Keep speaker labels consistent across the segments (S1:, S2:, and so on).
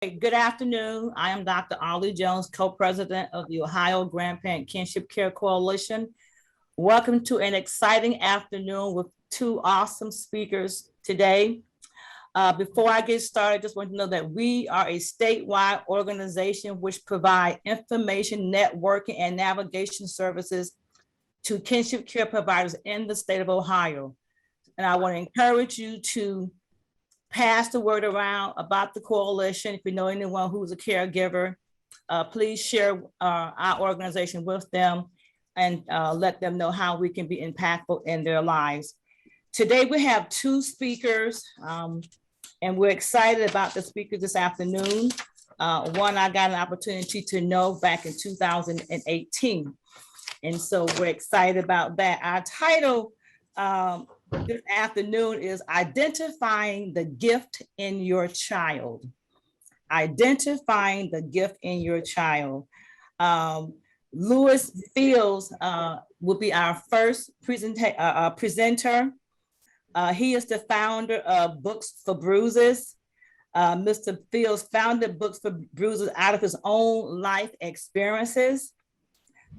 S1: Good afternoon. I am Dr. Ollie Jones, co-president of the Ohio Grandparent Kinship Care Coalition. Welcome to an exciting afternoon with two awesome speakers today. Before I get started, I just want to know that we are a statewide organization which provide information, networking, and navigation services to kinship care providers in the state of Ohio. And I want to encourage you to pass the word around about the coalition. If you know anyone who's a caregiver, please share our organization with them and let them know how we can be impactful in their lives. Today we have two speakers and we're excited about the speakers this afternoon. One I got an opportunity to know back in 2018. And so we're excited about that. Our title this afternoon is Identifying the Gift in Your Child. Identifying the gift in your child. Louis Fields will be our first presenter. He is the founder of Books for Bruises. Mr. Fields founded Books for Bruises out of his own life experiences.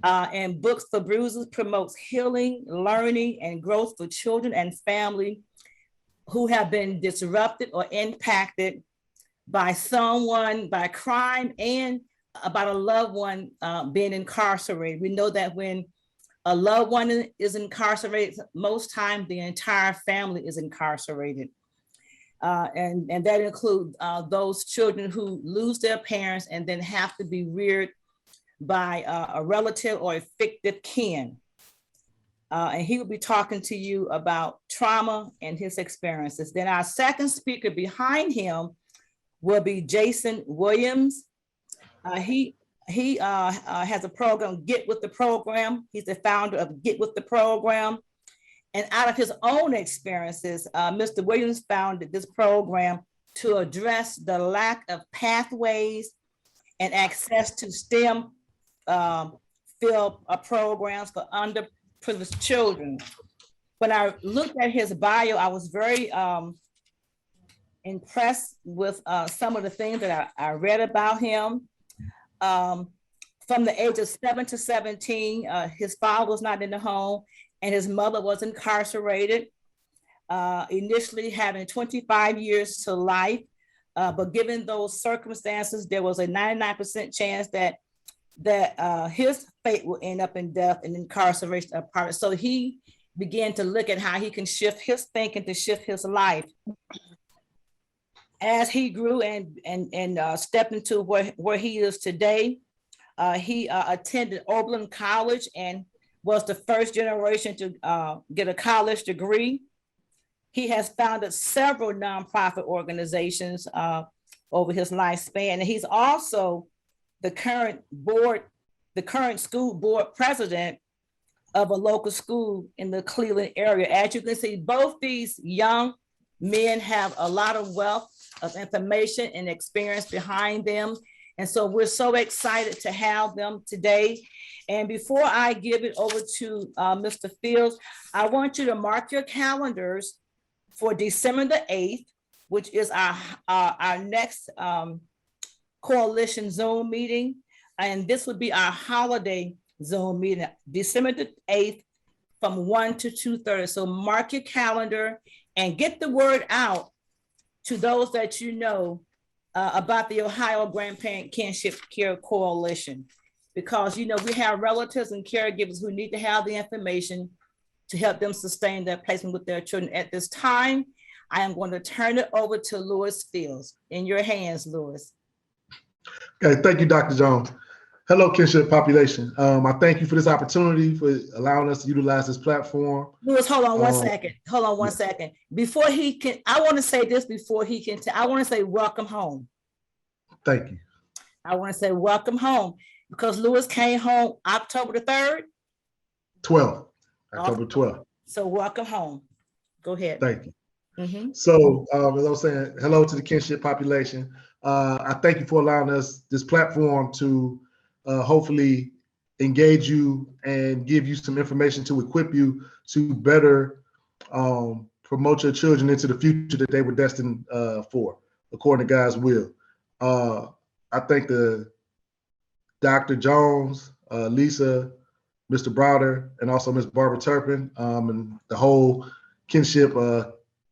S1: And Books for Bruises promotes healing, learning, and growth for children and family who have been disrupted or impacted by someone, by crime, and about a loved one being incarcerated. We know that when a loved one is incarcerated, most times the entire family is incarcerated. And that includes those children who lose their parents and then have to be reared by a relative or a fictive kin. And he will be talking to you about trauma and his experiences. Then our second speaker behind him will be Jason Williams. He has a program, Get With the Program. He's the founder of Get With the Program. And out of his own experiences, Mr. Williams founded this program to address the lack of pathways and access to STEM field programs for underprivileged children. When I looked at his bio, I was very impressed with some of the things that I read about him. From the age of 7 to 17, his father was not in the home and his mother was incarcerated, initially having 25 years to life. But given those circumstances, there was a 99% chance that his fate will end up in death and incarceration. So he began to look at how he can shift his thinking to shift his life. As he grew and stepped into where he is today, he attended Oberlin College and was the first generation to get a college degree. He has founded several nonprofit organizations over his lifespan, and he's also the current school board president of a local school in the Cleveland area. As you can see, both these young men have a lot of wealth of information and experience behind them. And so we're so excited to have them today. And before I give it over to Mr. Fields, I want you to mark your calendars for December the 8th, which is our next coalition Zoom meeting. And this would be our holiday Zoom meeting, December the 8th from 1 to 2:30. So mark your calendar and get the word out to those that you know about the Ohio Grandparent Kinship Care Coalition, because we have relatives and caregivers who need to have the information to help them sustain their placement with their children. At this time, I am going to turn it over to Louis Fields. In your hands, Louis.
S2: Okay, thank you, Dr. Jones. Hello, kinship population. I thank you for this opportunity, for allowing us to utilize this platform.
S1: Louis, hold on one second. Hold on one second. Before he can, I want to say this before he can, I want to say welcome home.
S2: Thank you.
S1: I want to say welcome home because Louis came home October the 3rd?
S2: 12th, October 12th.
S1: So welcome home. Go ahead.
S2: Thank you. So as I was saying, hello to the kinship population. I thank you for allowing us this platform to hopefully engage you and give you some information to equip you to better promote your children into the future that they were destined for, according to God's will. I thank the Dr. Jones, Lisa, Mr. Browder, and also Ms. Barbara Turpin, and the whole Kinship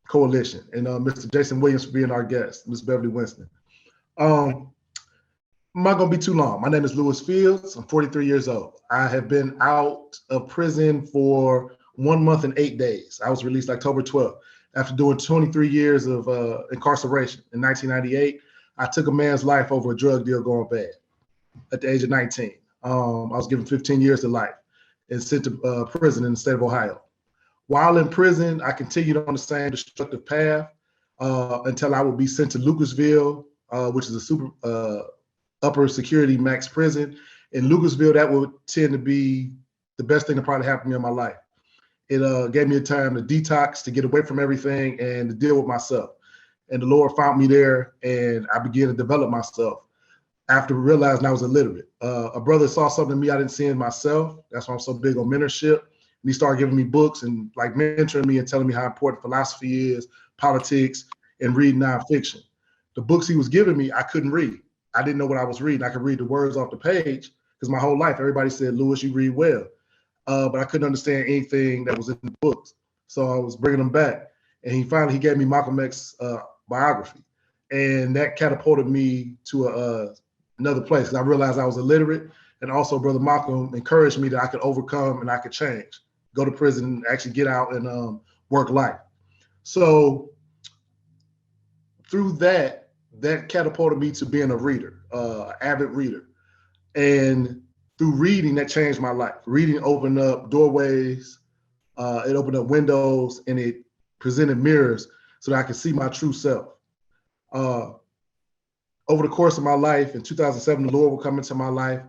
S2: Coalition, and Mr. Jason Williams for being our guest, Ms. Beverly Winston. I'm not going to be too long. My name is Lewis Fields. I'm 43 years old. I have been out of prison for 1 month and 8 days. I was released October 12th after doing 23 years of incarceration. In 1998, I took a man's life over a drug deal going bad at the age of 19. I was given 15 years to life and sent to prison in the state of Ohio. While in prison, I continued on the same destructive path until I would be sent to Lucasville, which is a super upper security max prison. In Lucasville, that would tend to be the best thing that probably happened to me in my life. It gave me a time to detox, to get away from everything, and to deal with myself. And the Lord found me there, and I began to develop myself after realizing I was illiterate. A brother saw something in me I didn't see in myself. That's why I'm so big on mentorship. And he started giving me books and like mentoring me and telling me how important philosophy is, politics, and reading nonfiction. The books he was giving me, I couldn't read. I didn't know what I was reading. I could read the words off the page because my whole life, everybody said, Lewis, you read well. But I couldn't understand anything that was in the books. So I was bringing them back. And he gave me Malcolm X's biography. And that catapulted me to another place because I realized I was illiterate. And also Brother Malcolm encouraged me that I could overcome and I could change, go to prison and actually get out and work life. So through that catapulted me to being a reader, avid reader. And through reading, that changed my life. Reading opened up doorways, it opened up windows, and it presented mirrors so that I could see my true self. Over the course of my life, in 2007, the Lord would come into my life.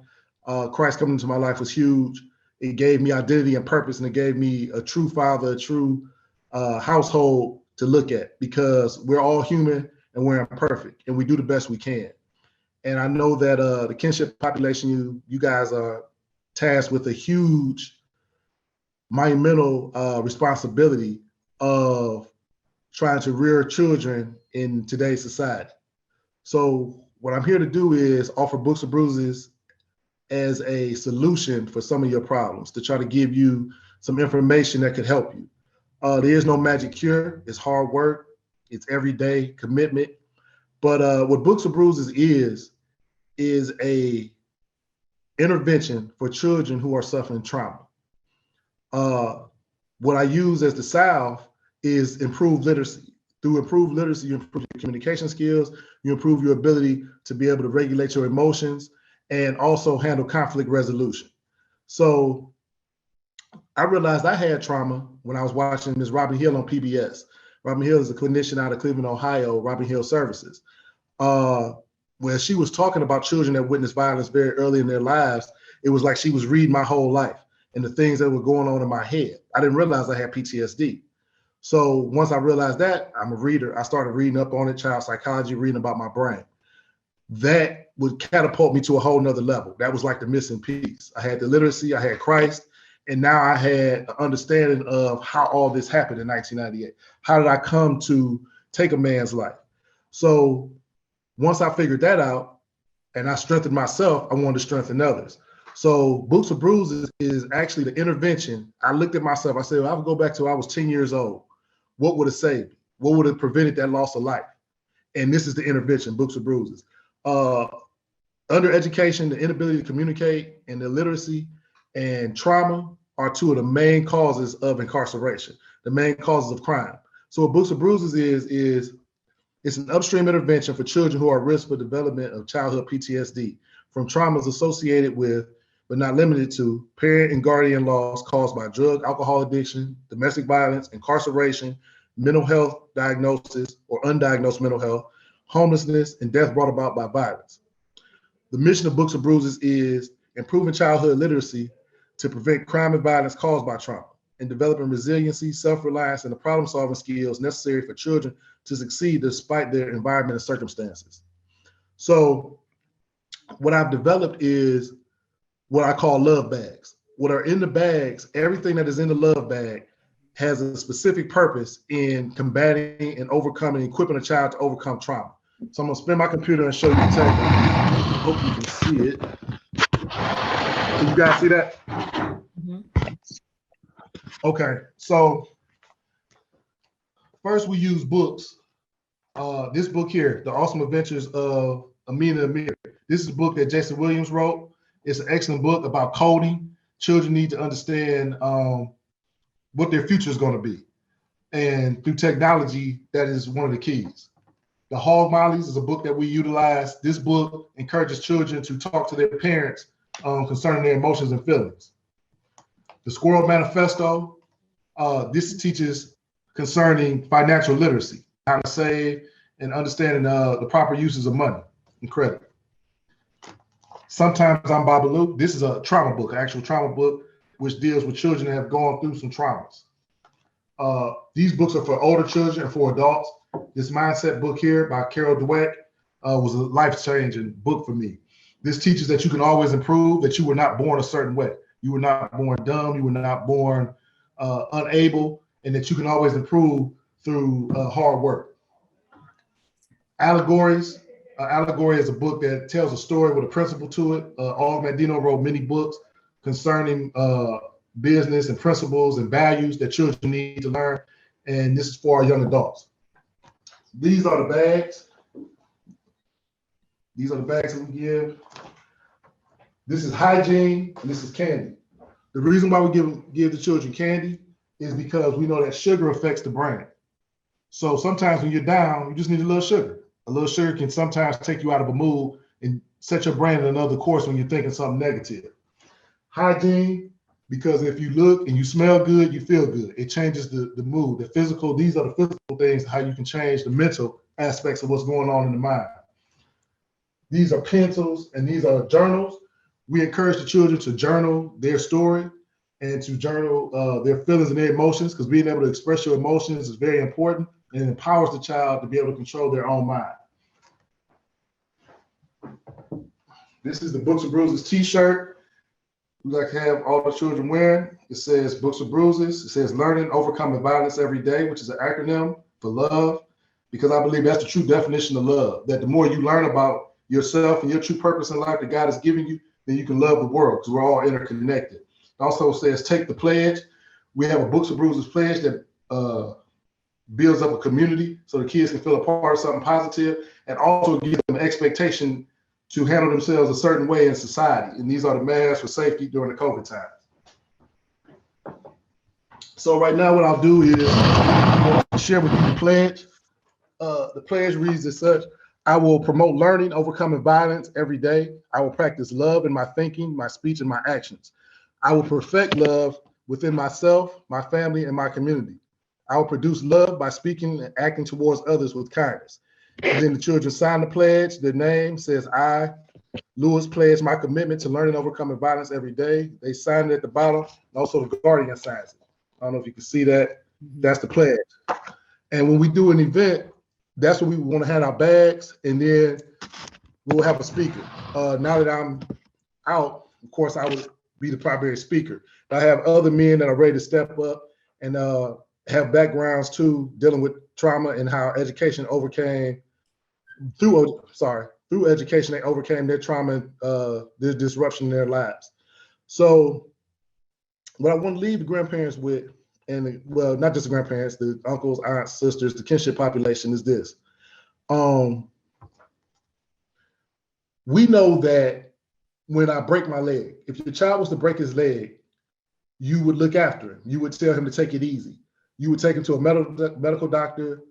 S2: Christ coming into my life was huge. It gave me identity and purpose, and it gave me a true father, a true household to look at, because we're all human and we're imperfect, and we do the best we can. And I know that the kinship population, you guys are tasked with a huge, monumental responsibility of trying to rear children in today's society. So what I'm here to do is offer Books of Bruises as a solution for some of your problems, to try to give you some information that could help you. There is no magic cure. It's hard work. It's everyday commitment. But what Books of Bruises is a intervention for children who are suffering trauma. What I use as the salve is improved literacy. Through improved literacy, you improve your communication skills, you improve your ability to be able to regulate your emotions and also handle conflict resolution. So I realized I had trauma when I was watching Ms. Robin Hill on PBS. Robin Hill is a clinician out of Cleveland, Ohio, Robin Hill Services. Where she was talking about children that witnessed violence very early in their lives, it was like she was reading my whole life and the things that were going on in my head. I didn't realize I had PTSD. So once I realized that, I'm a reader, I started reading up on it, child psychology, reading about my brain. That would catapult me to a whole nother level. That was like the missing piece. I had the literacy, I had Christ, and now I had an understanding of how all this happened in 1998. How did I come to take a man's life? So once I figured that out and I strengthened myself, I wanted to strengthen others. So Books of Bruises is actually the intervention. I looked at myself, I said, well, I would go back to when I was 10 years old. What would have saved me? What would have prevented that loss of life? And this is the intervention, Books of Bruises. Under education, the inability to communicate and the illiteracy and trauma are two of the main causes of incarceration, the main causes of crime. So what Books of Bruises is it's an upstream intervention for children who are at risk for development of childhood PTSD from traumas associated with, but not limited to, parent and guardian loss caused by drug, alcohol addiction, domestic violence, incarceration, mental health diagnosis or undiagnosed mental health, homelessness, and death brought about by violence. The mission of Books of Bruises is improving childhood literacy to prevent crime and violence caused by trauma and developing resiliency, self-reliance, and the problem-solving skills necessary for children to succeed despite their environment and circumstances. So what I've developed is what I call love bags. What are in the bags, everything that is in the love bag has a specific purpose in combating and overcoming, equipping a child to overcome trauma. So I'm gonna spin my computer and show you the tech. I hope you can see it. Can you guys see that?
S1: Mhm.
S2: Okay, so first we use books. This book here, The Awesome Adventures of Amina Amir. This is a book that Jason Williams wrote. It's an excellent book about coding. Children need to understand what their future is going to be. And through technology, that is one of the keys. The Hog Mollies is a book that we utilize. This book encourages children to talk to their parents concerning their emotions and feelings. The Squirrel Manifesto, this teaches concerning financial literacy, how to save and understanding the proper uses of money and credit. Sometimes I'm Babalu. This is a trauma book, an actual trauma book, which deals with children that have gone through some traumas. These books are for older children and for adults. This mindset book here by Carol Dweck was a life-changing book for me. This teaches that you can always improve, that you were not born a certain way. You were not born dumb, you were not born unable, and that you can always improve through hard work. Allegories. Allegory is a book that tells a story with a principle to it. Og Mandino wrote many books concerning business and principles and values that children need to learn, and this is for our young adults. These are the bags. These are the bags that we give. This is hygiene, and this is candy. The reason why we give the children candy is because we know that sugar affects the brain. So sometimes when you're down, you just need a little sugar. A little sugar can sometimes take you out of a mood and set your brain in another course when you're thinking something negative. Hygiene, because if you look and you smell good, you feel good. It changes the mood, the physical. These are the physical things, how you can change the mental aspects of what's going on in the mind. These are pencils and these are journals. We encourage the children to journal their story and to journal their feelings and their emotions, because being able to express your emotions is very important and it empowers the child to be able to control their own mind. This is the Books of Bruises t-shirt we like to have all the children wearing. It says Books of Bruises. It says learning, overcoming violence every day, which is an acronym for love, because I believe that's the true definition of love, that the more you learn about yourself and your true purpose in life that God has given you, then you can love the world, because we're all interconnected. It also says take the pledge. We have a Books of Bruises pledge that builds up a community so the kids can feel a part of something positive, and also gives them an expectation to handle themselves a certain way in society. And these are the masks for safety during the COVID times. So right now what I'll do is I'll share with you the pledge. The pledge reads as such: I will promote learning, overcoming violence every day. I will practice love in my thinking, my speech, and my actions. I will perfect love within myself, my family, and my community. I will produce love by speaking and acting towards others with kindness. And then the children sign the pledge. Their name says, I, Lewis, pledge my commitment to learning and overcoming violence every day. They sign it at the bottom. And also the guardian signs it. I don't know if you can see that. That's the pledge. And when we do an event, that's what we want to have our bags, and then we'll have a speaker. Now that I'm out, of course, I would be the primary speaker. I have other men that are ready to step up and have backgrounds too, dealing with trauma and how education overcame through education, they overcame their trauma, their disruption in their lives. So what I want to leave the grandparents with, and well, not just the grandparents, the uncles, aunts, sisters, the kinship population, is this. We know that when I break my leg, if your child was to break his leg, you would look after him. You would tell him to take it easy. You would take him to a medical doctor.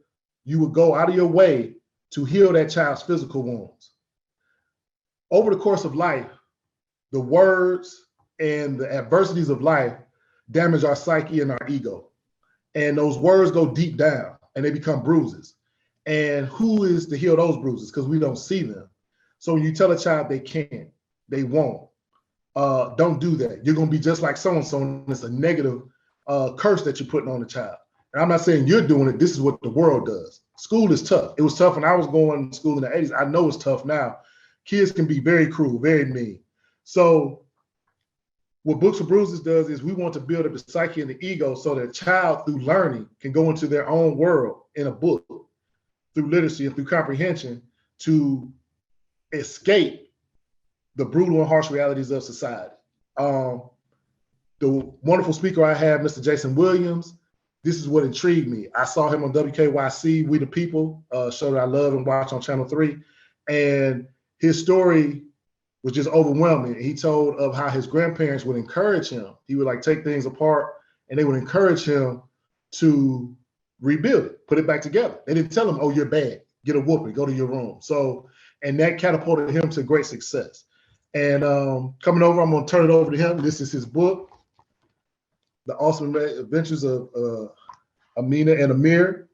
S2: You would go out of your way to heal that child's physical wounds. Over the course of life, the words and the adversities of life damage our psyche and our ego. And those words go deep down and they become bruises. And who is to heal those bruises? Because we don't see them. So when you tell a child they can't, they won't, don't do that. You're going to be just like so-and-so, and it's a negative curse that you're putting on the child. And I'm not saying you're doing it. This is what the world does. School is tough. It was tough when I was going to school in the 80s. I know it's tough now. Kids can be very cruel, very mean. So what Books of Bruises does is we want to build up the psyche and the ego so that a child, through learning, can go into their own world in a book, through literacy and through comprehension, to escape the brutal and harsh realities of society. The wonderful speaker I have, Mr. Jason Williams, this is what intrigued me. I saw him on WKYC, We the People, show that I love and watch on Channel 3. And his story was just overwhelming. He told of how his grandparents would encourage him. He would like take things apart and they would encourage him to rebuild it, put it back together. They didn't tell him, oh, you're bad, get a whooping, go to your room. So, and that catapulted him to great success. And coming over, I'm gonna turn it over to him. This is his book, The Awesome Adventures of Amina and Amir.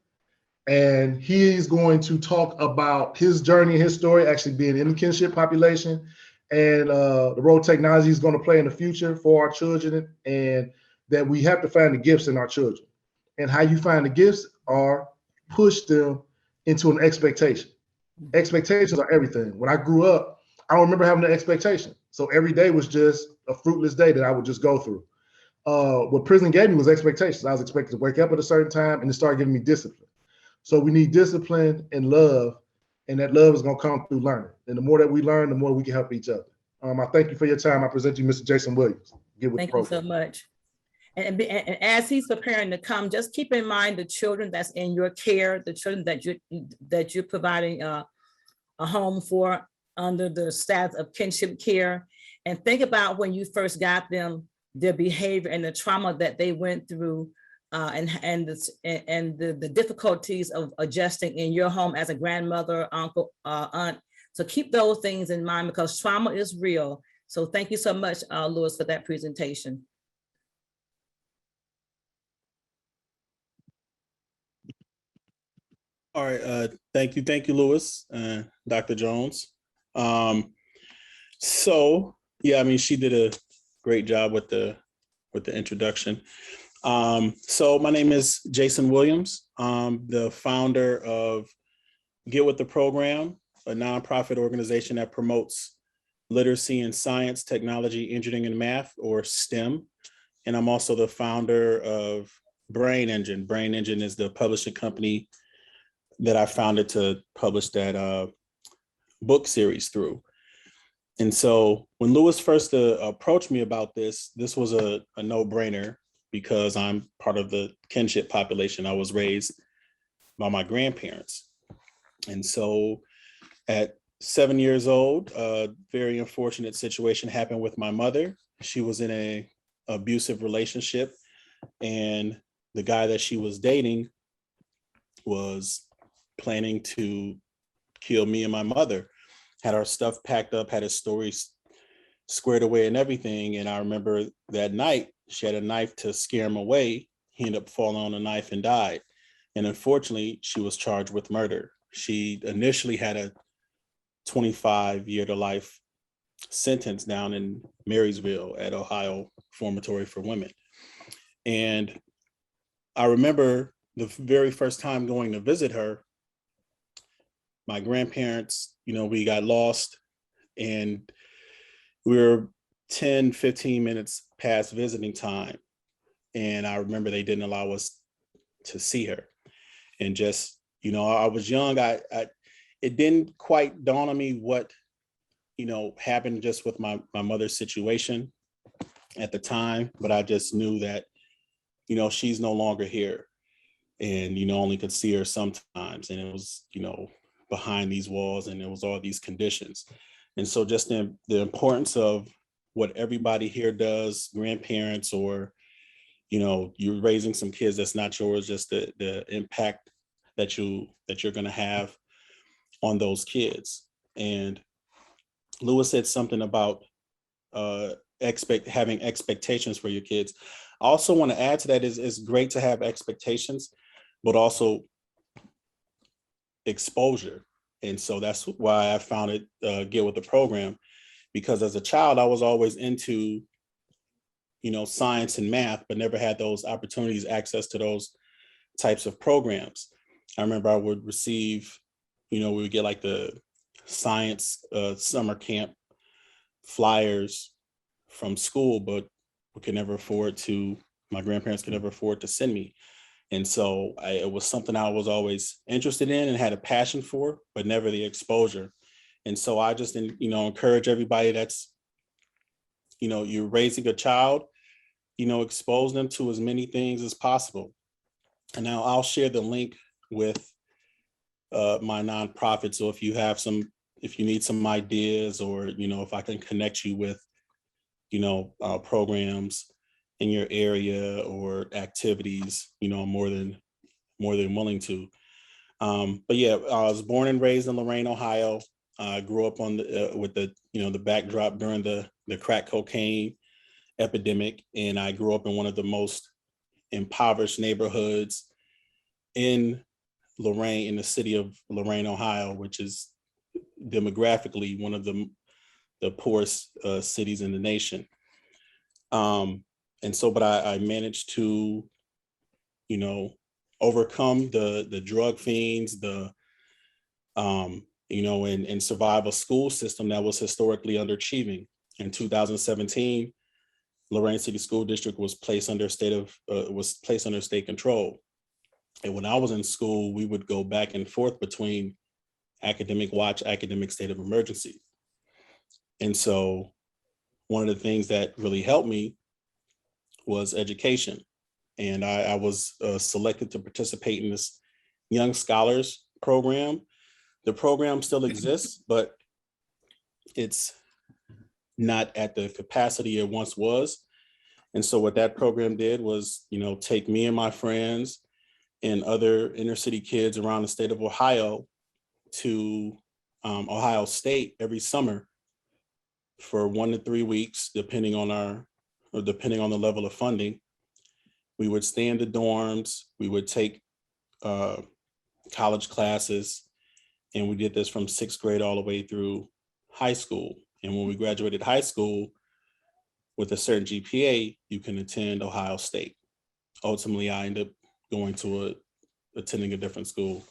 S2: And he's going to talk about his journey, his story, actually being in the kinship population, and the role technology is going to play in the future for our children, and that we have to find the gifts in our children. And how you find the gifts are push them into an expectation. Expectations are everything. When I grew up, I don't remember having an expectation. So every day was just a fruitless day that I would just go through. What prison gave me was expectations. I was expected to wake up at a certain time and it started giving me discipline. So we need discipline and love, and that love is going to come through learning. And the more that we learn, the more we can help each other. I thank you for your time. I present you Mr. Jason Williams.
S1: Thank you so much. And as he's preparing to come, just keep in mind the children that's in your care, the children that you're providing a home for under the status of kinship care, and think about when you first got them, their behavior and the trauma that they went through, and the difficulties of adjusting in your home as a grandmother, uncle, aunt. So keep those things in mind because trauma is real. So thank you so much, Louis, for that presentation.
S3: All right, thank you, Louis, Dr. Jones. So yeah, I mean, she did a great job with the introduction. So my name is Jason Williams. I'm the founder of Get With The Program, a nonprofit organization that promotes literacy in science, technology, engineering, and math, or STEM. And I'm also the founder of Brain Engine. Brain Engine is the publishing company that I founded to publish that book series through. And so when Louis first approached me about this was a no-brainer because I'm part of the kinship population. I was raised by my grandparents. And so at 7 years old, a very unfortunate situation happened with my mother. She was in an abusive relationship, and the guy that she was dating was planning to kill me and my mother. Had our stuff packed up, had his stories squared away and everything. And I remember that night, she had a knife to scare him away. He ended up falling on a knife and died. And unfortunately, she was charged with murder. She initially had a 25-year-to-life sentence down in Marysville at Ohio Reformatory for Women. And I remember the very first time going to visit her, my grandparents, we got lost and we were 10, 15 minutes past visiting time. And I remember they didn't allow us to see her. And just, I was young. It didn't quite dawn on me what, happened just with my mother's situation at the time, but I just knew that, she's no longer here and, only could see her sometimes. And it was, behind these walls and it was all these conditions. And so just the importance of what everybody here does, grandparents, or, you're raising some kids that's not yours, just the impact that you're going to have on those kids. And Louis said something about having expectations for your kids. I also want to add to that is it's great to have expectations, but also exposure. And so that's why I founded Get With The Program, because as a child, I was always into, science and math, but never had those opportunities, access to those types of programs. I remember I would receive, we would get like the science summer camp flyers from school, but my grandparents could never afford to send me. And so it was something I was always interested in and had a passion for, but never the exposure. And so I just, encourage everybody that's, you're raising a child, expose them to as many things as possible. And now I'll share the link with my nonprofit. So if you need some ideas, or, if I can connect you with, programs in your area or activities, I'm more than willing to. But yeah, I was born and raised in Lorain, Ohio. I grew up on with the backdrop during the crack cocaine epidemic, and I grew up in one of the most impoverished neighborhoods in Lorain, in the city of Lorain, Ohio, which is demographically one of the poorest cities in the nation. And so, but I managed to, overcome the drug fiends, and survive a school system that was historically underachieving. In 2017, Lorain City School District was placed under state control. And when I was in school, we would go back and forth between academic watch, academic state of emergency. And so one of the things that really helped me was education. And I was selected to participate in this Young Scholars program. The program still exists, but it's not at the capacity it once was. And so what that program did was, take me and my friends and other inner city kids around the state of Ohio to Ohio State every summer for 1 to 3 weeks, depending on the level of funding. We would stay in the dorms, we would take college classes, and we did this from 6th grade all the way through high school. And when we graduated high school with a certain GPA, you can attend Ohio State. Ultimately, I ended up attending a different school.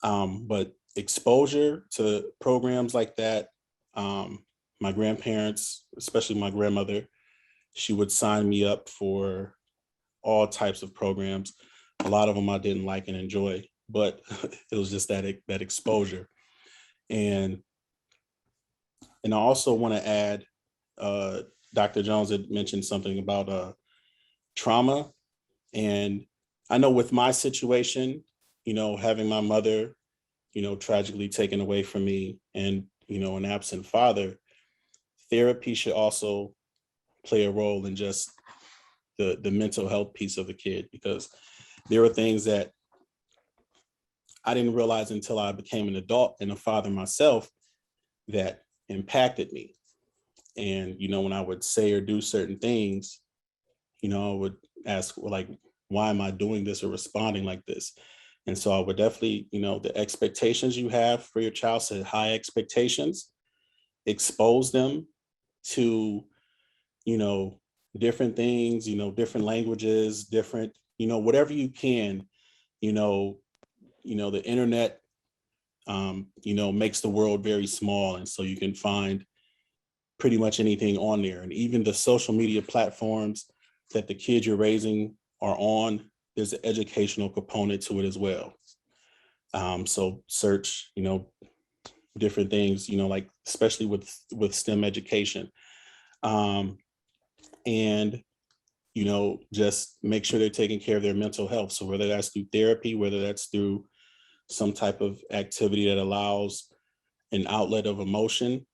S3: But exposure to programs like that, my grandparents, especially my grandmother, she would sign me up for all types of programs. A lot of them I didn't like and enjoy, but it was just that exposure. And I also want to add, Dr. Jones had mentioned something about trauma. And I know with my situation, having my mother, tragically taken away from me, and, an absent father, therapy should also play a role in just the mental health piece of the kid, because there were things that I didn't realize until I became an adult and a father myself that impacted me. And, when I would say or do certain things, I would ask, like, why am I doing this or responding like this? And so I would definitely, the expectations you have for your child, set high expectations, expose them to, different things, different languages, different, whatever you can, the internet, makes the world very small. And so you can find pretty much anything on there. And even the social media platforms that the kids you're raising are on, there's an educational component to it as well. So search, different things, like especially with STEM education. And, just make sure they're taking care of their mental health. So whether that's through therapy, whether that's through some type of activity that allows an outlet of emotion.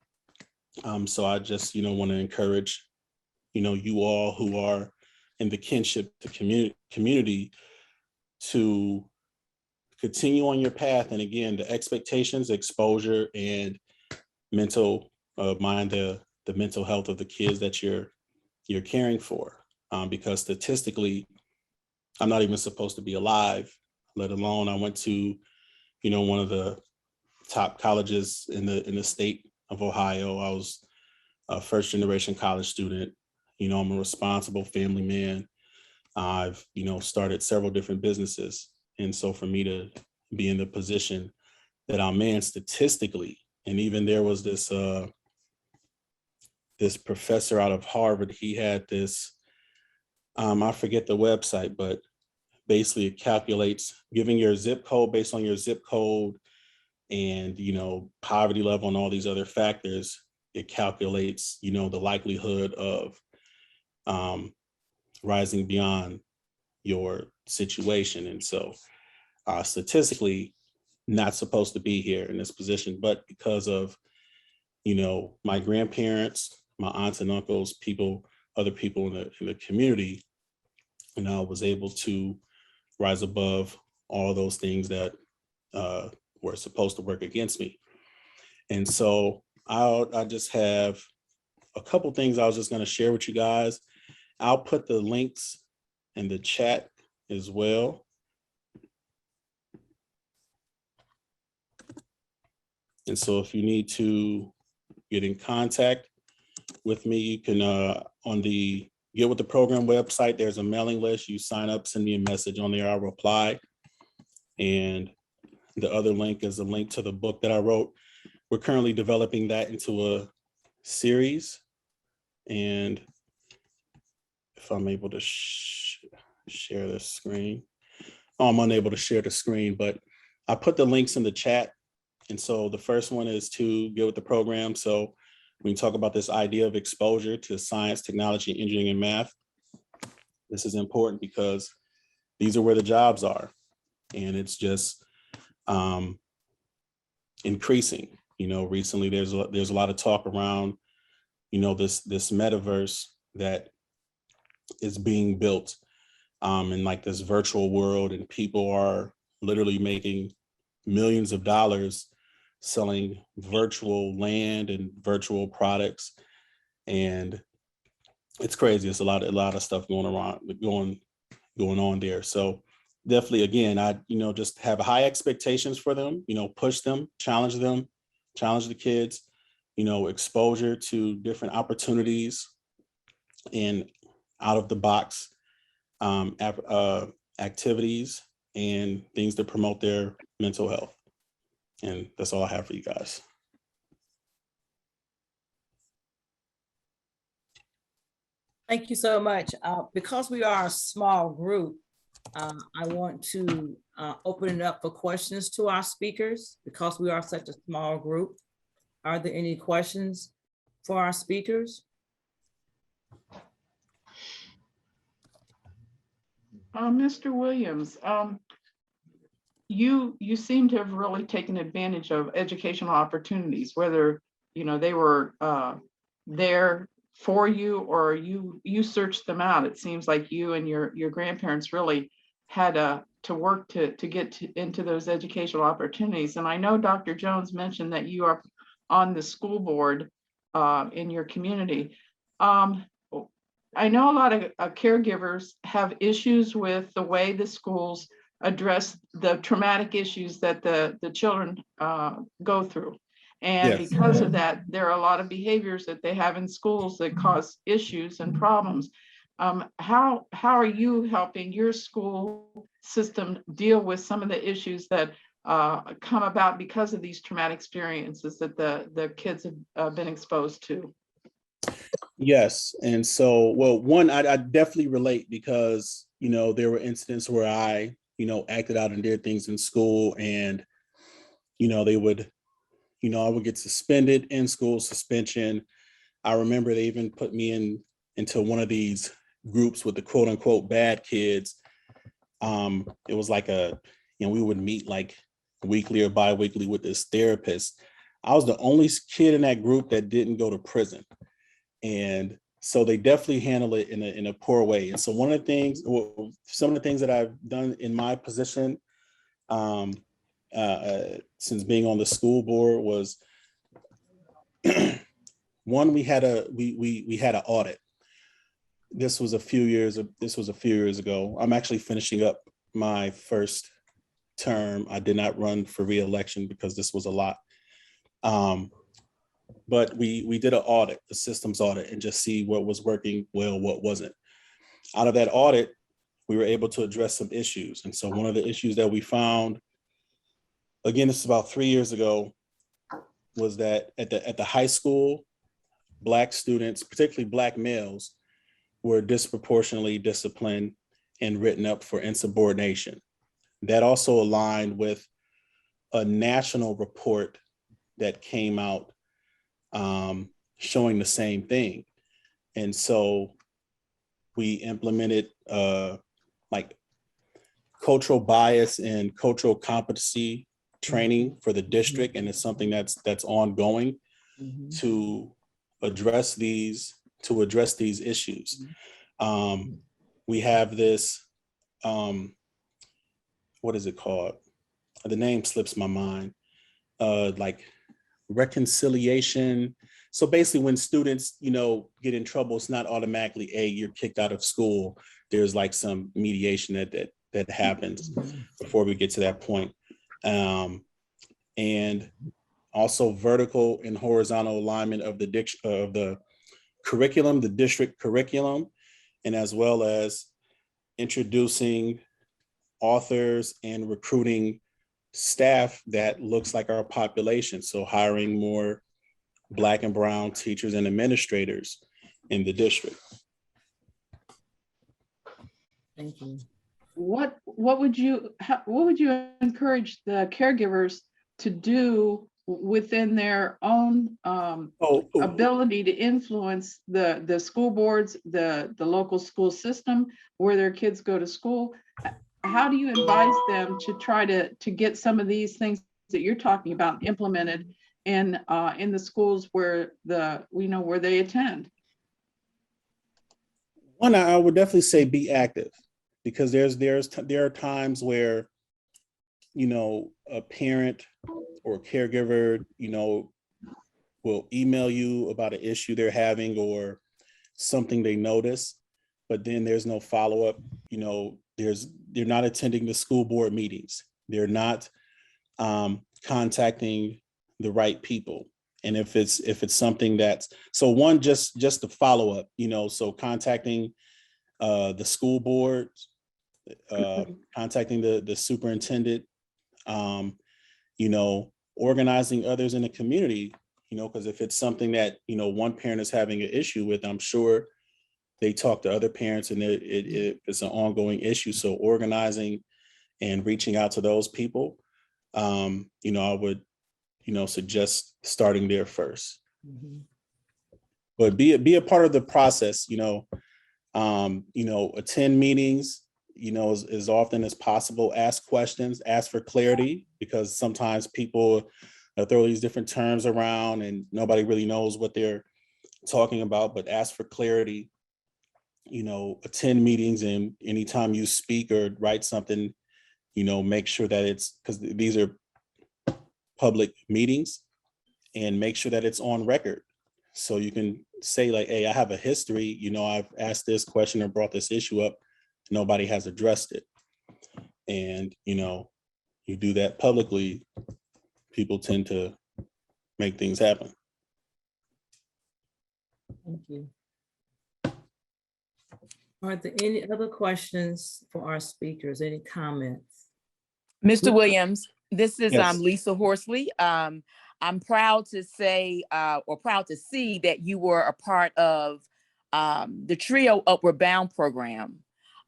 S3: So I just, want to encourage, you all who are in the kinship, the community to continue on your path. And again, the expectations, exposure, and mental mind, the mental health of the kids that you're caring for. Because statistically, I'm not even supposed to be alive, let alone I went to, one of the top colleges in the state of Ohio. I was a first generation college student. I'm a responsible family man. I've, started several different businesses. And so for me to be in the position that I'm in statistically, and even there was this professor out of Harvard, he had this, I forget the website, but basically it calculates, giving your zip code based on your zip code and, you know, poverty level and all these other factors. It calculates, you know, the likelihood of rising beyond your situation. And so statistically, not supposed to be here in this position, but because of, you know, my grandparents, my aunts and uncles, other people in the community, you know, I was able to rise above all those things that were supposed to work against me. And so I just have a couple things I was just going to share with you guys. I'll put the links in the chat as well. And so if you need to get in contact with me, you can on the Get With The Program website, there's a mailing list. You sign up, send me a message on there, I'll reply. And the other link is a link to the book that I wrote. We're currently developing that into a series. And if I'm able to share the screen. Oh, I'm unable to share the screen, but I put the links in the chat. And so the first one is to Get With The Program. So when you talk about this idea of exposure to science, technology, engineering, and math, this is important because these are where the jobs are. And it's just increasing. You know, recently there's a lot of talk around, you know, this metaverse that is being built in like this virtual world, and people are literally making millions of dollars selling virtual land and virtual products. And it's crazy. It's a lot of stuff going on there. So definitely, again, I, you know, just have high expectations for them, you know, push them, challenge the kids, you know, exposure to different opportunities and out of the box activities and things that promote their mental health. And that's all I have for you guys.
S1: Thank you so much. Because we are a small group, I want to open it up for questions to our speakers because we are such a small group. Are there any questions for our speakers?
S4: Mr. Williams, you seem to have really taken advantage of educational opportunities, whether, you know, they were there for you or you searched them out. It seems like you and your grandparents really had to work to get into those educational opportunities. And I know Dr. Jones mentioned that you are on the school board in your community. I know a lot of caregivers have issues with the way the schools address the traumatic issues that the children go through. And
S3: Yes.
S4: because of that, there are a lot of behaviors that they have in schools that cause issues and problems. How are you helping your school system deal with some of the issues that come about because of these traumatic experiences that the kids have been exposed to?
S3: Yes. And so, well, one, I definitely relate because, you know, there were incidents where I, you know, acted out and did things in school, and, you know, I would get suspended, in school suspension. I remember they even put me into one of these groups with the quote unquote bad kids. It was like we would meet like weekly or bi-weekly with this therapist. I was the only kid in that group that didn't go to prison. And so they definitely handle it in a poor way. And so some of the things that I've done in my position since being on the school board was one, we had an audit. This was a few years ago. I'm actually finishing up my first term. I did not run for re-election because this was a lot. But we did an audit, a systems audit, and just see what was working well, what wasn't. Out of that audit, we were able to address some issues. And so one of the issues that we found, again, this is about 3 years ago, was that at the high school, Black students, particularly Black males, were disproportionately disciplined and written up for insubordination. That also aligned with a national report that came out showing the same thing. And so we implemented like cultural bias and cultural competency training for the district, and it's something that's ongoing to address these issues. We have this, what is it called? The name slips my mind. Like reconciliation. So basically when students, get in trouble, it's not automatically, you're kicked out of school. There's like some mediation that happens before we get to that point. And also vertical and horizontal alignment of the curriculum, the district curriculum, and as well as introducing authors and recruiting staff that looks like our population. So hiring more Black and brown teachers and administrators in the district.
S1: Thank you.
S4: What would you encourage the caregivers to do within their own ability to influence the school boards, the local school system where their kids go to school? How do you advise them to try to get some of these things that you're talking about implemented in the schools where where they attend?
S3: One, I would definitely say be active, because there are times where, a parent or a caregiver, will email you about an issue they're having or something they notice, but then there's no follow-up. They're not attending the school board meetings. They're not contacting the right people. And if it's something that's, so one, just the follow-up, so contacting the school board, contacting the superintendent, organizing others in the community, because if it's something that, one parent is having an issue with, I'm sure they talk to other parents and it's an ongoing issue. So organizing and reaching out to those people, I would, suggest starting there first. But be a part of the process, attend meetings, as often as possible, ask questions, ask for clarity, because sometimes people throw these different terms around and nobody really knows what they're talking about, but ask for clarity, attend meetings, and anytime you speak or write something, make sure that it's, because these are public meetings, and make sure that it's on record. So you can say like, hey, I have a history, I've asked this question or brought this issue up, nobody has addressed it. And, you do that publicly, people tend to make things happen.
S1: Thank you. Are there any other questions for our speakers? Any comments?
S5: Mr. Williams, this is
S3: Yes.
S5: Lisa Horsley. I'm proud to say, or proud to see that you were a part of the TRIO Upward Bound program.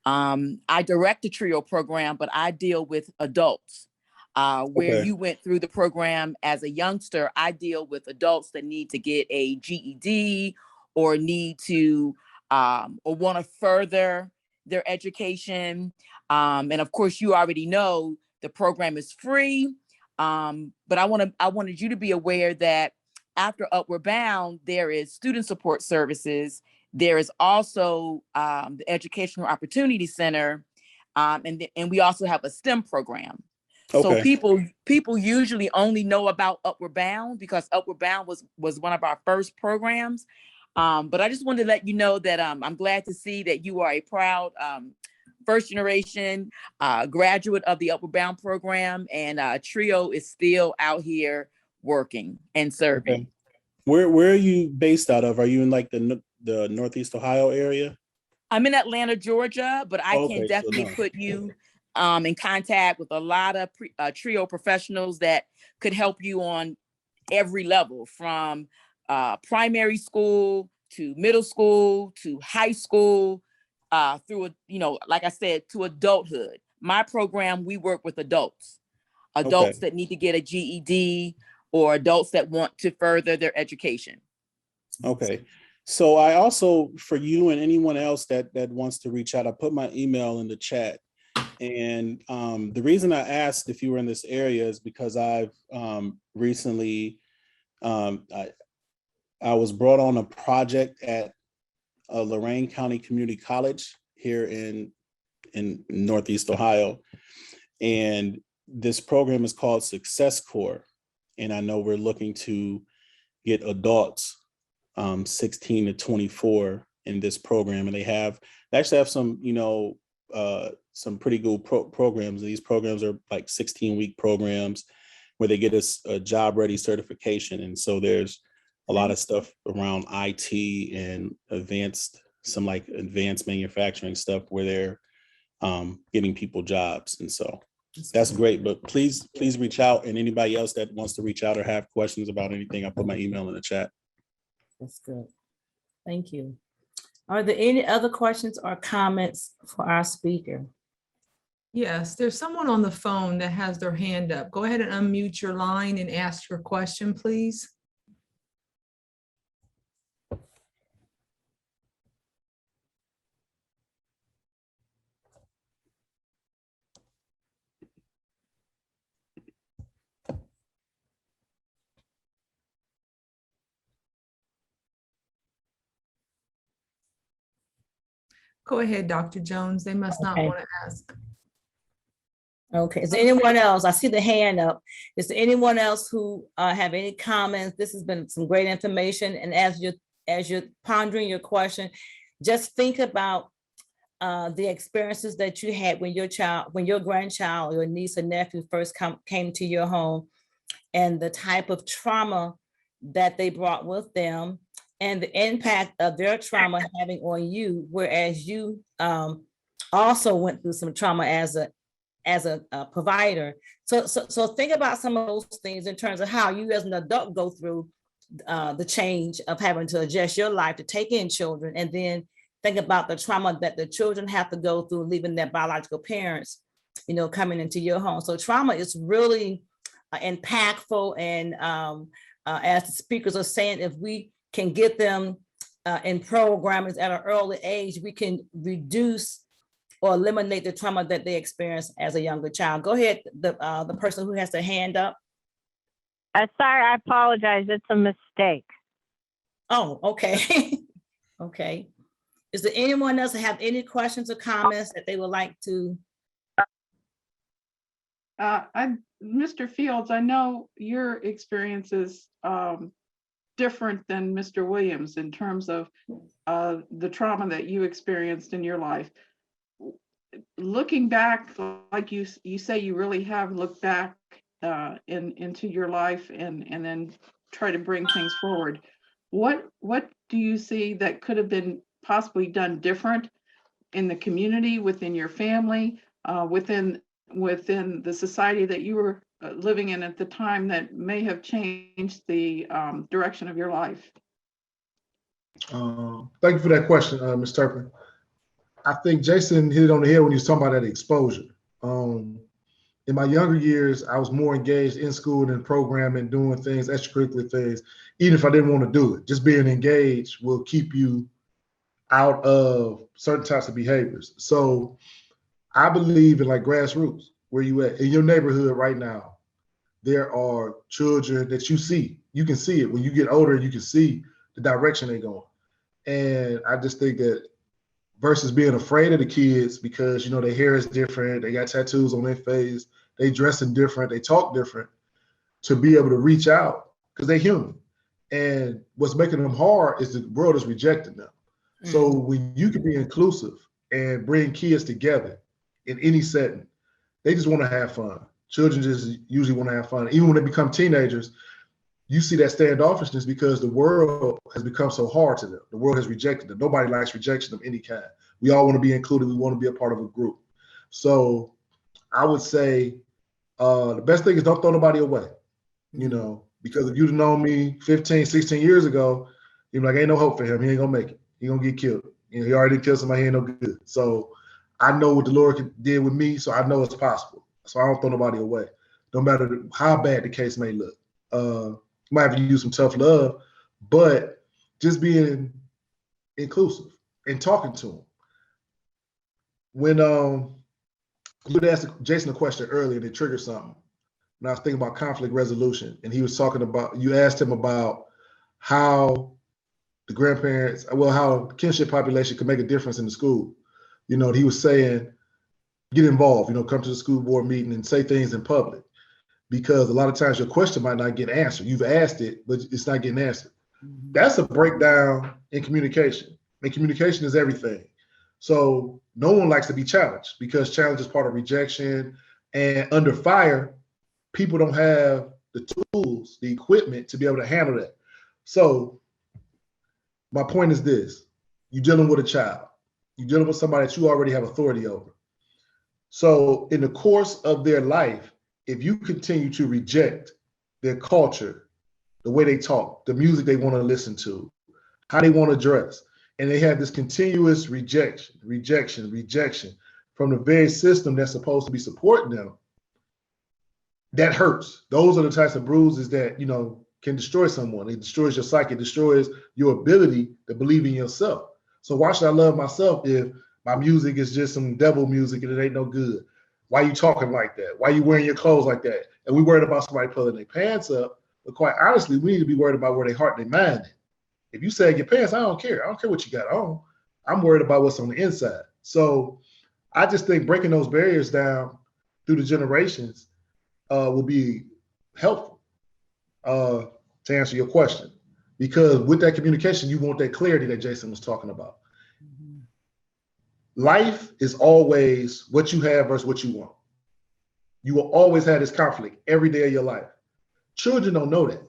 S5: I direct the TRIO program, but I deal with adults. Where
S3: Okay.
S5: you went through the program as a youngster, I deal with adults that need to get a GED or need to or want to further their education. And of course, you already know the program is free. But I wanted you to be aware that after Upward Bound, there is student support services. There is also the Educational Opportunity Center, and we also have a STEM program. So people usually only know about Upward Bound because Upward Bound was one of our first programs. But I just wanted to let you know that I'm glad to see that you are a proud first generation graduate of the Upward Bound program, and TRIO is still out here working and serving.
S3: Okay. Where are you based out of? Are you in like the Northeast Ohio area?
S5: I'm in Atlanta, Georgia, but I
S3: Okay,
S5: can
S3: so
S5: definitely
S3: no.
S5: put you in contact with a lot of TRIO professionals that could help you on every level, from primary school to middle school to high school through, like I said, to adulthood. My program, we work with adults
S3: Okay.
S5: that need to get a GED or adults that want to further their education.
S3: Okay. So I also, for you and anyone else that wants to reach out, I put my email in the chat. And the reason I asked if you were in this area is because I've recently, I was brought on a project at Lorain County Community College here in Northeast Ohio. And this program is called Success Corps. And I know we're looking to get adults 16 to 24 in this program. And they actually have some, some pretty good programs. These programs are like 16-week programs where they get us a job ready certification. And so there's a lot of stuff around IT and advanced manufacturing stuff where they're getting people jobs. And so that's great. But please reach out. And anybody else that wants to reach out or have questions about anything, I'll put my email in the chat.
S1: That's good. Thank you. Are there any other questions or comments for our speaker?
S6: Yes, there's someone on the phone that has their hand up. Go ahead and unmute your line and ask your question, please. Go ahead, Dr. Jones. They must not
S1: Okay.
S6: want to ask.
S1: Okay, is there anyone else? I see the hand up. Is there anyone else who have any comments? This has been some great information. And as you're pondering your question, just think about the experiences that you had when your grandchild, your niece or nephew first came to your home, and the type of trauma that they brought with them, and the impact of their trauma having on you, whereas you also went through some trauma as a provider. So think about some of those things in terms of how you as an adult go through the change of having to adjust your life to take in children, and then think about the trauma that the children have to go through leaving their biological parents, coming into your home. So trauma is really impactful. And as the speakers are saying, if we can get them in programs at an early age, we can reduce or eliminate the trauma that they experience as a younger child. Go ahead, the person who has their hand up.
S7: Sorry, I apologize. It's a mistake.
S1: Oh, okay. Okay. Is there anyone else that have any questions or comments that they would like to?
S4: Mr. Fields, I know your experience is different than Mr. Williams in terms of the trauma that you experienced in your life. Looking back, like you say, you really have looked back into your life and then try to bring things forward. What do you see that could have been possibly done different in the community, within your family, within the society that you were living in at the time, that may have changed the direction of your life?
S2: Thank you for that question, Ms. Turpin. I think Jason hit it on the head when he was talking about that exposure. In my younger years, I was more engaged in school and programming, doing things, extracurricular things, even if I didn't want to do it. Just being engaged will keep you out of certain types of behaviors. So I believe in like grassroots, where you at in your neighborhood right now. There are children that you see. You can see it when you get older. You can see the direction they're going. And I just think that versus being afraid of the kids because, their hair is different, they got tattoos on their face, they dressing different, they talk different, to be able to reach out because they're human. And what's making them hard is the world is rejecting them. Mm-hmm. So when you can be inclusive and bring kids together in any setting, they just want to have fun. Children just usually want to have fun. Even when they become teenagers, you see that standoffishness because the world has become so hard to them. The world has rejected them. Nobody likes rejection of any kind. We all want to be included. We want to be a part of a group. So I would say the best thing is don't throw nobody away, because if you'd known me 15, 16 years ago, you'd be like, ain't no hope for him. He ain't going to make it. He's going to get killed. You know, he already killed somebody, he ain't no good. So I know what the Lord did with me, so I know it's possible. So I don't throw nobody away, no matter how bad the case may look. Might have to use some tough love, but just being inclusive and talking to them. When you asked Jason a question earlier, and it triggered something. And I was thinking about conflict resolution, and he was talking about, you asked him about how the grandparents, well, how the kinship population could make a difference in the school. You know, he was saying, get involved, you know, come to the school board meeting and say things in public, because a lot of times your question might not get answered. You've asked it, but it's not getting answered. That's a breakdown in communication. And communication is everything. So no one likes to be challenged, because challenge is part of rejection. And under fire, people don't have the tools, the equipment to be able to handle that. So my point is this: you're dealing with a child. You're dealing with somebody that you already have authority over. So in the course of their life, if you continue to reject their culture, the way they talk, the music they want to listen to, how they want to dress, and they have this continuous rejection from the very system that's supposed to be supporting them, that hurts. Those are the types of bruises that, you know, can destroy someone. It destroys your psyche, it destroys your ability to believe in yourself. So why should I love myself if my music is just some devil music and it ain't no good? Why you talking like that? Why you wearing your clothes like that? And we worried about somebody pulling their pants up, but quite honestly, we need to be worried about where their heart and their mind is. If you sag your pants, I don't care. I don't care what you got on. I'm worried about what's on the inside. So I just think breaking those barriers down through the generations will be helpful to answer your question. Because with that communication, you want that clarity that Jason was talking about. Life is always what you have versus what you want. You will always have this conflict every day of your life. Children don't know that.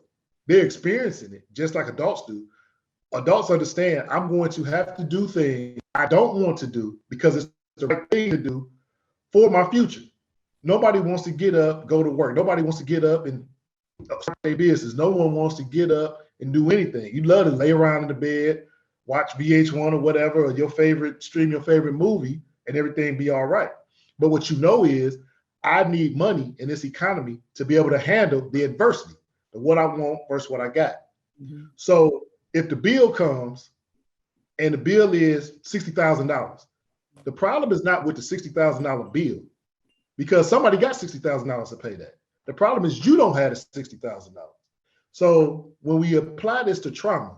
S2: They're experiencing it just like adults do. Adults understand, I'm going to have to do things I don't want to do because it's the right thing to do for my future. Nobody wants to get up, go to work. Nobody wants to get up and start their business. No one wants to get up and do anything. You love to lay around in the bed, watch VH1 or whatever, or stream your favorite movie, and everything be all right. But what you know is, I need money in this economy to be able to handle the adversity of what I want versus what I got. Mm-hmm. So if the bill comes and the bill is $60,000, the problem is not with the $60,000 bill, because somebody got $60,000 to pay that. The problem is you don't have the $60,000. So when we apply this to trauma,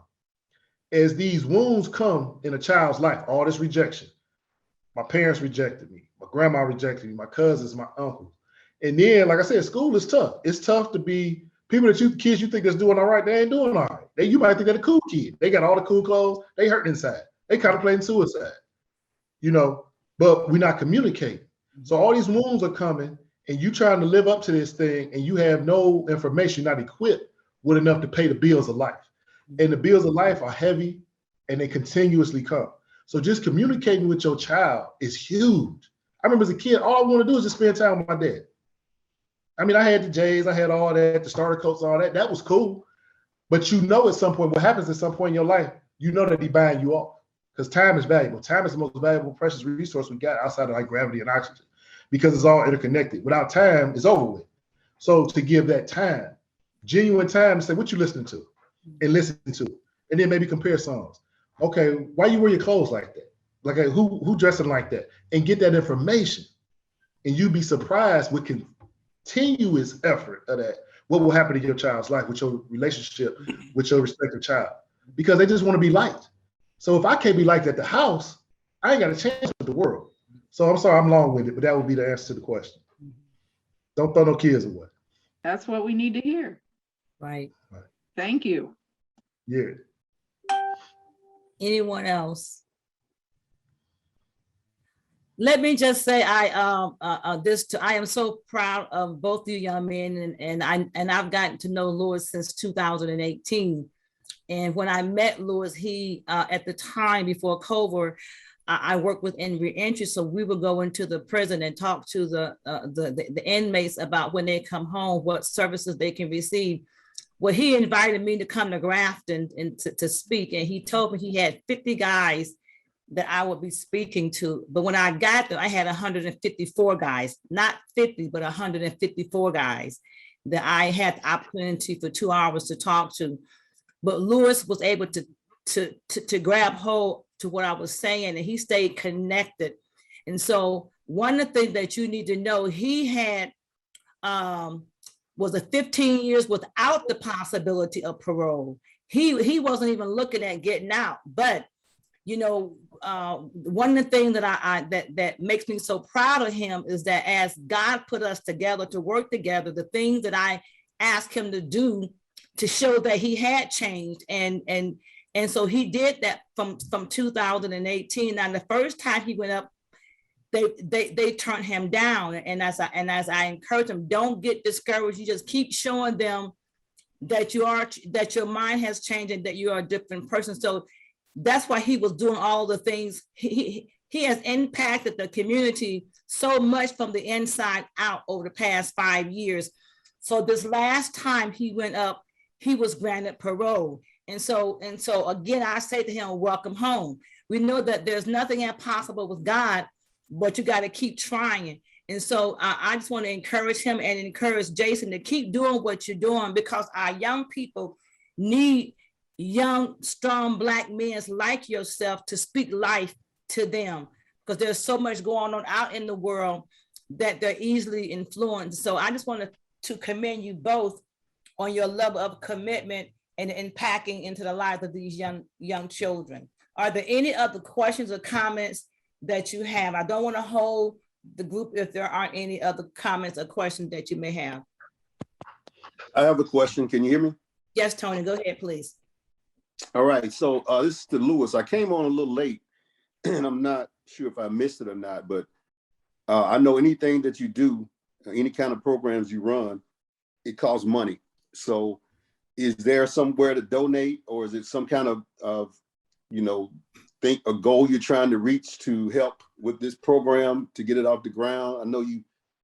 S2: as these wounds come in a child's life, all this rejection, my parents rejected me, my grandma rejected me, my cousins, my uncles. And then, like I said, school is tough. It's tough to be people kids you think that's doing all right, they ain't doing all right. You might think they're the cool kid. They got all the cool clothes, they hurting inside. They contemplating suicide, you know, but we're not communicating. So all these wounds are coming and you trying to live up to this thing and you have no information, not equipped with enough to pay the bills of life. And the bills of life are heavy and they continuously come. So just communicating with your child is huge. I remember as a kid, all I want to do is just spend time with my dad. I mean, I had the J's, I had all that, the starter coats, all that. That was cool. But you know at some point, what happens at some point in your life, you know that he's buying you off. Because time is valuable. Time is the most valuable, precious resource we got outside of like gravity and oxygen. Because it's all interconnected. Without time, it's over with. So to give that time, genuine time to say, what you listening to? And listen to it. And then maybe compare songs. Okay, why you wear your clothes like that? Like who dressing like that? And get that information. And you'd be surprised with continuous effort of that, what will happen in your child's life with your relationship with your respective child. Because they just want to be liked. So if I can't be liked at the house, I ain't got a chance with the world. So I'm sorry I'm long-winded, but that would be the answer to the question. Don't throw no kids away.
S4: That's what we need to hear.
S1: Right.
S4: Thank you.
S2: Yeah.
S1: Anyone else? Let me just say, I am so proud of both you young men, and I've gotten to know Louis since 2018. And when I met Louis, he at the time before COVID, I worked within reentry, so we would go into the prison and talk to the inmates about when they come home, what services they can receive. Well, he invited me to come to Grafton and to speak, and he told me he had 50 guys that I would be speaking to. But when I got there, I had 154 guys, not 50, but 154 guys that I had the opportunity for 2 hours to talk to. But Lewis was able to grab hold to what I was saying, and he stayed connected. And so one of the things that you need to know, he had was a 15 years without the possibility of parole. He wasn't even looking at getting out. But you know, one of the things that that makes me so proud of him is that as God put us together to work together, the things that I asked him to do to show that he had changed, and so he did that from 2018. Now, the first time he went up, they turned him down, and as I encourage him, don't get discouraged. You just keep showing them that your mind has changed and that you are a different person. So that's why he was doing all the things. He has impacted the community so much from the inside out over the past 5 years. So this last time he went up, he was granted parole. And so again, I say to him, welcome home. We know that there's nothing impossible with God, but you got to keep trying. And so I just want to encourage him and encourage Jason to keep doing what you're doing, because our young people need young, strong Black men like yourself to speak life to them, because there's so much going on out in the world that they're easily influenced. So I just wanted to commend you both on your level of commitment and impacting into the lives of these young children. Are there any other questions or comments that you have? I don't want to hold the group if there aren't any other comments or questions that you may have.
S8: I have a question. Can you hear me?
S1: Yes, Tony, go ahead, please.
S8: All right. So this is to Lewis. I came on a little late and I'm not sure if I missed it or not, but I know anything that you do, any kind of programs you run, it costs money. So is there somewhere to donate, or is it some kind of a goal you're trying to reach to help with this program to get it off the ground? I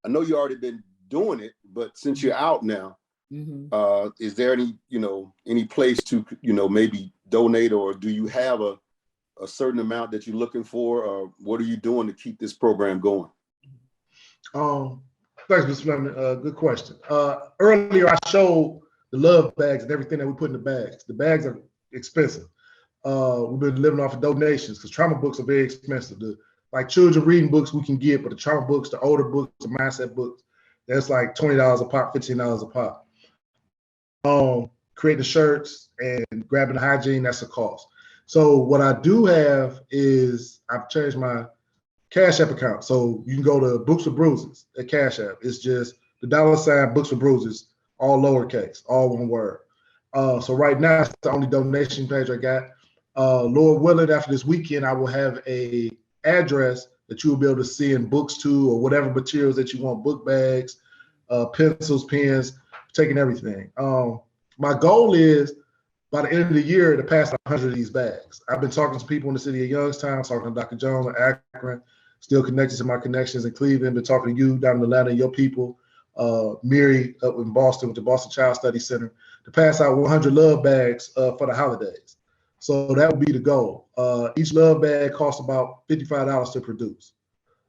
S8: know you already been doing it, but since you're out now, is there any place to maybe donate, or do you have a certain amount that you're looking for, or what are you doing to keep this program going?
S2: Thanks, Mr. Fleming. Good question. Earlier, I showed the love bags and everything that we put in the bags. The bags are expensive. We've been living off of donations because trauma books are very expensive. Like children reading books we can get, but the trauma books, the older books, the mindset books, that's like $20 a pop, $15 a pop. Creating the shirts and grabbing the hygiene, that's a cost. So what I do have is I've changed my Cash App account. So you can go to Books for Bruises at Cash App. It's just the $ Books for Bruises, all lowercase, all one word. So right now, it's the only donation page I got. Lord willing, after this weekend, I will have a address that you will be able to send books to, or whatever materials that you want, book bags, pencils, pens, taking everything. My goal is by the end of the year to pass 100 of these bags. I've been talking to people in the city of Youngstown, talking to Dr. Jones in Akron, still connected to my connections in Cleveland, been talking to you down in Atlanta, your people, Mary up in Boston with the Boston Child Study Center, to pass out 100 love bags for the holidays. So that would be the goal. Each love bag costs about $55 to produce.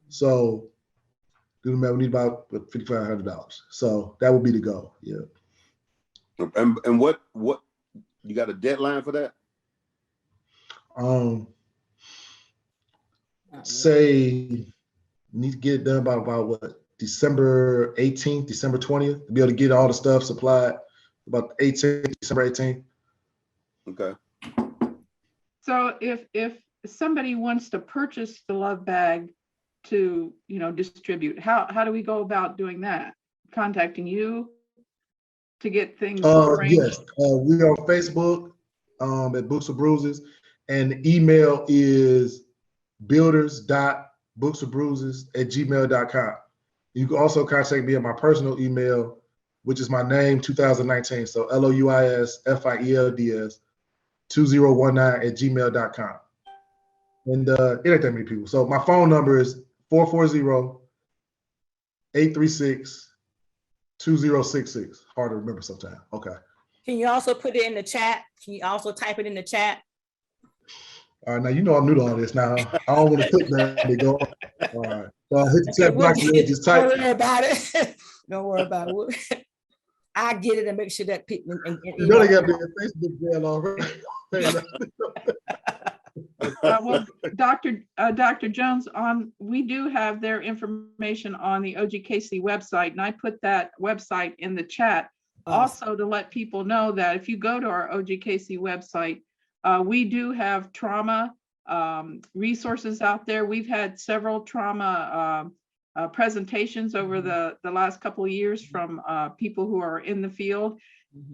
S2: So we need about $5,500. So that would be the goal. Yeah.
S8: And what you got a deadline for that?
S2: Say need to get it done by about what, December 18th, December 20th, to be able to get all the stuff supplied about 18th, December 18th.
S8: Okay.
S4: So if somebody wants to purchase the love bag to distribute, how do we go about doing that? Contacting you to get things arranged?
S2: Yes, we're on Facebook at Books for Bruises, and the email is builders.booksforbruises@gmail.com. You can also contact me at my personal email, which is my name 2019, so LOUISFIELDS 2019@gmail.com. And it ain't that many people. So my phone number is 440-836-2066. Hard to remember sometimes. Okay.
S1: Can you also put it in the chat? Can you also type it in the chat?
S2: All right, now you know I'm new to all this now. I don't want to click that and go. All right. So hit the chat box and just
S1: Don't
S2: type.
S1: worry about it. Don't worry about it. I get it and make sure that people.
S2: You know they got me in Facebook jail already.
S4: Well, Dr. Jones, we do have their information on the OGKC website, and I put that website in the chat. Also, to let people know that if you go to our OGKC website, we do have trauma resources out there. We've had several trauma presentations over the last couple of years from people who are in the field.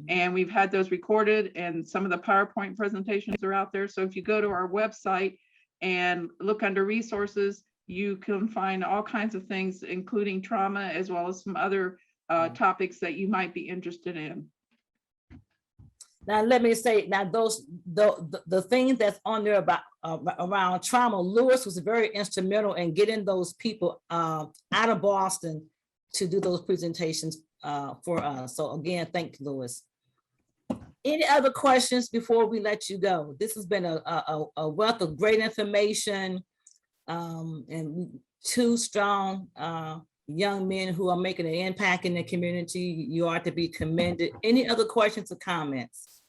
S4: And we've had those recorded, and some of the PowerPoint presentations are out there. So if you go to our website and look under resources, you can find all kinds of things, including trauma, as well as some other topics that you might be interested in.
S1: Now, let me say, now the things that's on there about around trauma, Lewis was very instrumental in getting those people out of Boston to do those presentations for us. So again, thank you, Lewis. Any other questions before we let you go? This has been a wealth of great information, and two strong young men who are making an impact in the community. You are to be commended. Any other questions or comments?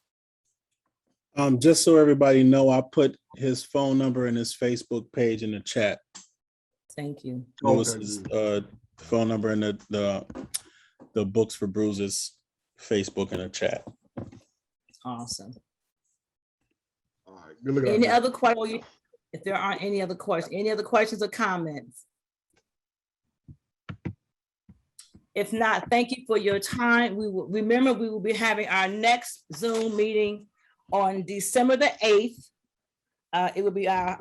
S3: Just so everybody know, I put his phone number and his Facebook page in the chat.
S1: Thank you.
S3: Lewis's phone number and the Books for Bruises Facebook in the chat.
S1: Awesome.
S2: All right. Good looking.
S1: Any other questions? If there aren't any other questions or comments? If not, thank you for your time. We will be having our next Zoom meeting on December the 8th. It will be our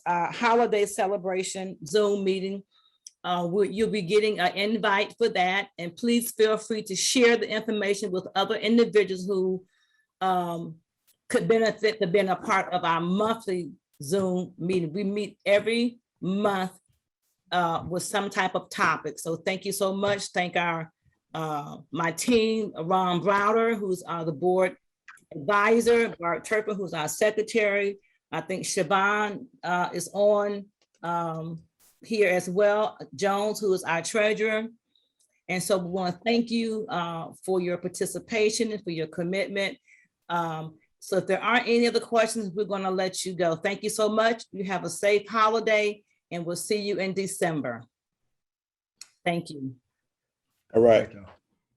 S1: holiday celebration Zoom meeting. You'll be getting an invite for that, and please feel free to share the information with other individuals who could benefit from being a part of our monthly Zoom meeting. We meet every month with some type of topic. So thank you so much. Thank my team, Ron Browder, who's the board advisor, Bart Turpin, who's our secretary. I think Siobhan is on here as well. Jones, who is our treasurer. And so we want to thank you for your participation and for your commitment. So if there aren't any other questions, we're going to let you go. Thank you so much. You have a safe holiday, and we'll see you in December. Thank you.
S3: All right.